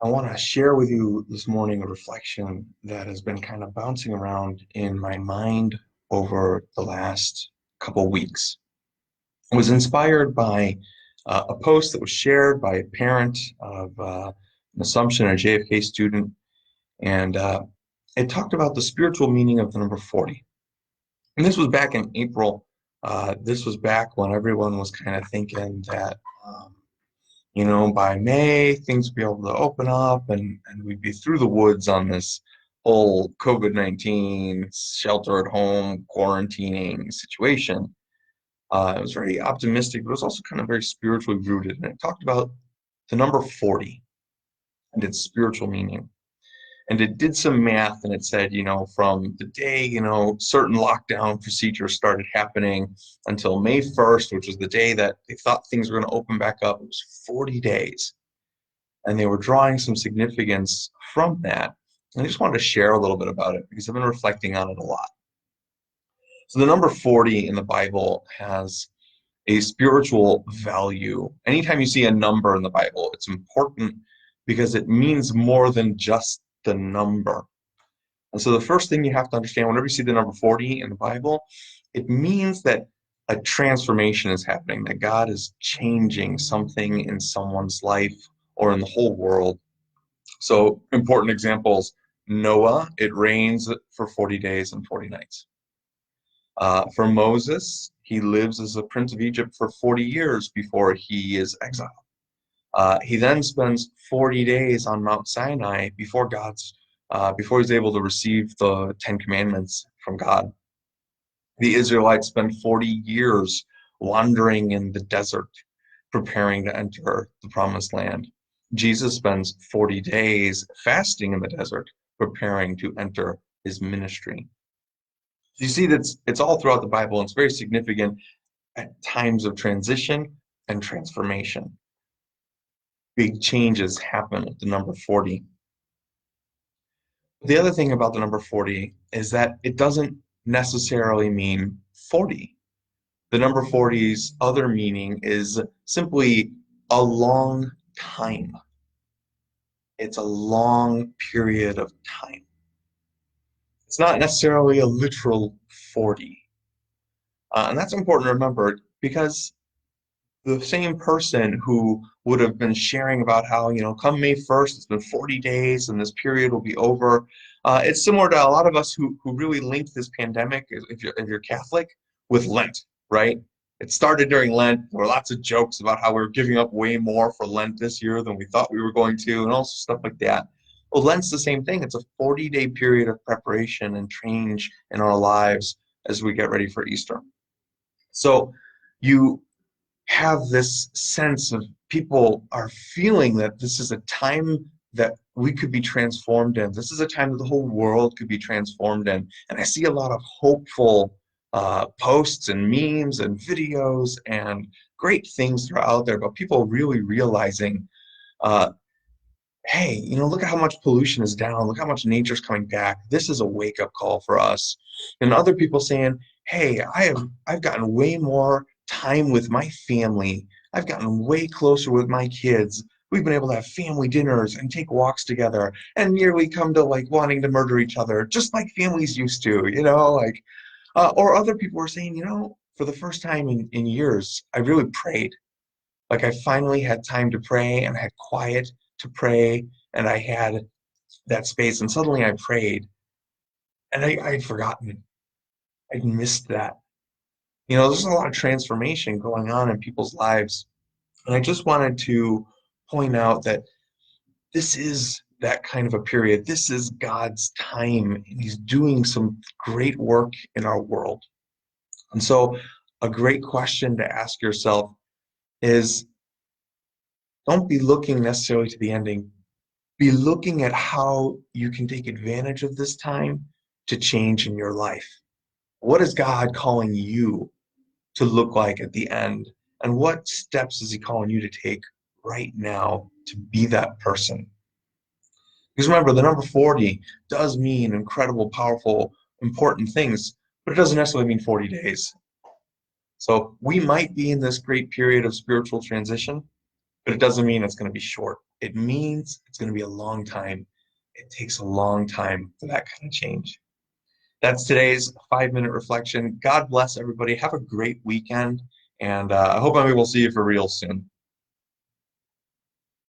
I want to share with you this morning a reflection that has been kind of bouncing around in my mind over the last couple weeks. It was inspired by a post that was shared by a parent of an Assumption, a JFK student, and it talked about the spiritual meaning of the number 40. And this was back in April. This was back when everyone was kind of thinking that by May, things would be able to open up and we'd be through the woods on this whole COVID-19 shelter at home quarantining situation. It was very optimistic, but it was also kind of very spiritually rooted. And it talked about the number 40 and its spiritual meaning. And it did some math and it said, from the day, certain lockdown procedures started happening until May 1st, which was the day that they thought things were going to open back up, it was 40 days. And they were drawing some significance from that. And I just wanted to share a little bit about it because I've been reflecting on it a lot. So the number 40 in the Bible has a spiritual value. Anytime you see a number in the Bible, it's important because it means more than just the number. And so the first thing you have to understand whenever you see the number 40 in the Bible, it means that a transformation is happening, that God is changing something in someone's life or in the whole world. So important examples, Noah, it rains for 40 days and 40 nights. For Moses, he lives as a prince of Egypt for 40 years before he is exiled. He then spends 40 days on Mount Sinai before he's able to receive the Ten Commandments from God. The Israelites spend 40 years wandering in the desert, preparing to enter the promised land. Jesus spends 40 days fasting in the desert, preparing to enter his ministry. You see that it's all throughout the Bible, and it's very significant at times of transition and transformation. Big changes happen at the number 40. The other thing about the number 40 is that it doesn't necessarily mean 40. The number 40's other meaning is simply a long time. It's a long period of time. It's not necessarily a literal 40. And that's important to remember because the same person who would have been sharing about how, come May 1st, it's been 40 days and this period will be over. It's similar to a lot of us who really link this pandemic, if you're Catholic, with Lent, right? It started during Lent. There were lots of jokes about how we were giving up way more for Lent this year than we thought we were going to, and all stuff like that. Well, Lent's the same thing. It's a 40-day period of preparation and change in our lives as we get ready for Easter. So you have this sense of people are feeling that this is a time that we could be transformed in. This is a time that the whole world could be transformed in. And I see a lot of hopeful posts and memes and videos and great things that are out there, but people really realizing, hey, look at how much pollution is down. Look how much nature's coming back. This is a wake-up call for us. And other people saying, hey, I've gotten way more time with my family. I've gotten way closer with my kids. We've been able to have family dinners and take walks together and nearly come to like wanting to murder each other, just like families used to, or other people were saying, for the first time in years, I really prayed. Like I finally had time to pray and I had quiet to pray and I had that space and suddenly I prayed and I'd forgotten. I'd missed that. There's a lot of transformation going on in people's lives. And I just wanted to point out that this is that kind of a period. This is God's time, and He's doing some great work in our world. And so, a great question to ask yourself is don't be looking necessarily to the ending. Be looking at how you can take advantage of this time to change in your life. What is God calling you to look like at the end? And what steps is He calling you to take right now to be that person? Because remember, the number 40 does mean incredible, powerful, important things, but it doesn't necessarily mean 40 days. So we might be in this great period of spiritual transition, but it doesn't mean it's going to be short. It means it's going to be a long time. It takes a long time for that kind of change. That's today's 5 minute reflection. God bless everybody. Have a great weekend. And I hope maybe we'll see you for real soon.